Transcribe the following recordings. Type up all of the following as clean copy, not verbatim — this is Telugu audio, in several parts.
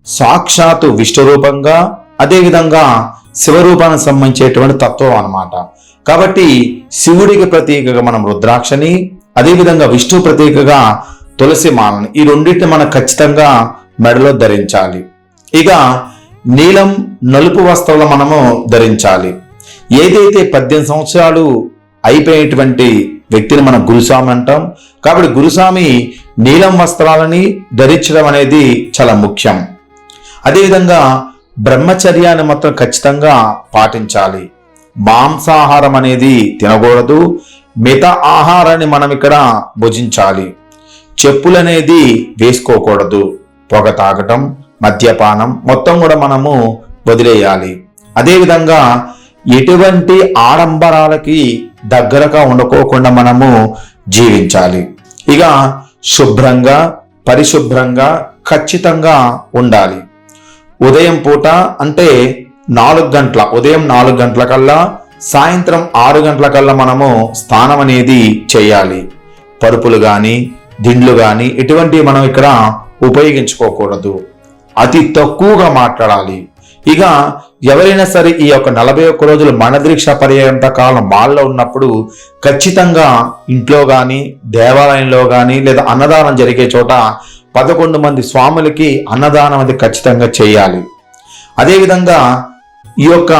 సాక్షాత్తు విష్ణు రూపంగా, అదేవిధంగా శివరూపానికి సంబంధించేటువంటి తత్వం అన్నమాట. కాబట్టి శివుడికి ప్రతీకగా మనం రుద్రాక్షని, అదేవిధంగా విష్ణు ప్రతీకగా తులసి మాలని, ఈ రెండింటిని మనం ఖచ్చితంగా మెడలో ధరించాలి. ఇక నీలం నలుపు వస్త్రాలు మనము ధరించాలి. ఏదైతే 18 సంవత్సరాలు అయిపోయేటువంటి వ్యక్తిని మనం గురుస్వామి అంటాం. కాబట్టి గురుస్వామి నీలం వస్త్రాలని ధరించడం అనేది చాలా ముఖ్యం. అదేవిధంగా బ్రహ్మచర్యాన్ని మాత్రం ఖచ్చితంగా పాటించాలి. మాంసాహారం అనేది తినకూడదు. మిత ఆహారాన్ని మనం ఇక్కడ భుజించాలి. చెప్పులు అనేది వేసుకోకూడదు. పొగ తాగటం, మద్యపానం మొత్తం కూడా మనము వదిలేయాలి. అదేవిధంగా ఎటువంటి ఆడంబరాలకి దగ్గరగా ఉండకోకుండా మనము జీవించాలి. ఇక శుభ్రంగా, పరిశుభ్రంగా ఖచ్చితంగా ఉండాలి. ఉదయం పూట అంటే 4 గంటల, ఉదయం 4 గంటల కల్లా, సాయంత్రం 6 గంటల కల్లా మనము స్నానం అనేది చేయాలి. పరుపులు కానీ, దిండ్లు కానీ ఇటువంటివి మనం ఇక్కడ ఉపయోగించుకోకూడదు. అతి తక్కువగా మాట్లాడాలి. ఇక ఎవరైనా సరే ఈ యొక్క 41 రోజులు మనదీక్ష పర్యంత కాలం మాల్లో ఉన్నప్పుడు ఖచ్చితంగా ఇంట్లో కానీ, దేవాలయంలో కానీ, లేదా అన్నదానం జరిగే చోట 11 మంది స్వాములకి అన్నదానం అది ఖచ్చితంగా చేయాలి. అదేవిధంగా ఈ యొక్క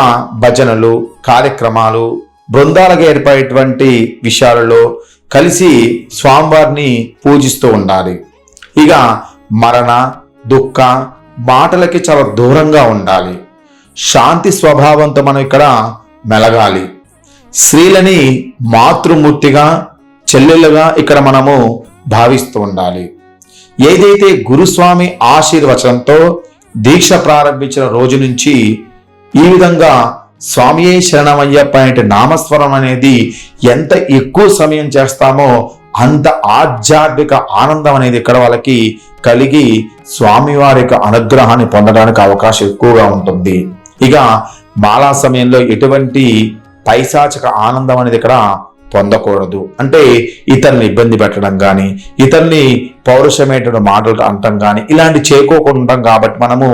భజనలు, కార్యక్రమాలు, బృందాలుగా ఏర్పడేటువంటి విషయాలలో కలిసి స్వామివారిని పూజిస్తూ ఉండాలి. ఇక మరణ, దుఃఖ మాటలకి చాలా దూరంగా ఉండాలి. శాంతి స్వభావంతో మనం ఇక్కడ మెలగాలి. స్త్రీలని మాతృమూర్తిగా, చెల్లెలుగా ఇక్కడ మనము భావిస్తూ ఉండాలి. ఏదైతే గురుస్వామి ఆశీర్వచనంతో దీక్ష ప్రారంభించిన రోజు నుంచి ఈ విధంగా స్వామియే శరణమయ్యప్ప అనే నామస్వరం అనేది ఎంత ఎక్కువ సమయం చేస్తామో అంత ఆధ్యాత్మిక ఆనందం అనేది ఇక్కడ వాళ్ళకి కలిగి స్వామివారి యొక్క అనుగ్రహాన్ని పొందడానికి అవకాశం ఎక్కువగా ఉంటుంది. ఇక మాలా సమయంలో ఎటువంటి పైశాచిక ఆనందం అనేది ఇక్కడ పొందకూడదు. అంటే ఇతరుల్ని ఇబ్బంది పెట్టడం కానీ, ఇతరుల్ని పౌరుషమైనటువంటి మాటలు అంటాం కానీ ఇలాంటి చేయకోకుండా ఉంటాం. కాబట్టి మనము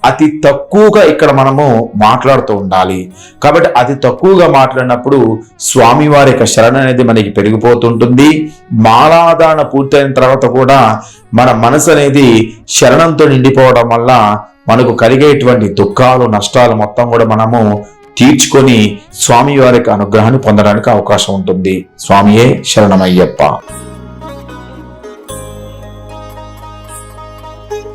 అతి తక్కువగా ఇక్కడ మనము మాట్లాడుతూ ఉండాలి. కాబట్టి అతి తక్కువగా మాట్లాడినప్పుడు స్వామివారి యొక్క శరణ అనేది మనకి పెరిగిపోతుంటుంది. మాలాధారణ పూర్తయిన తర్వాత కూడా మన మనసు అనేది శరణంతో నిండిపోవడం వల్ల మనకు కలిగేటువంటి దుఃఖాలు, నష్టాలు మొత్తం కూడా మనము తీర్చుకొని స్వామి వారికి అనుగ్రహాన్ని పొందడానికి అవకాశం ఉంటుంది. స్వామియే శరణమయ్యప్ప.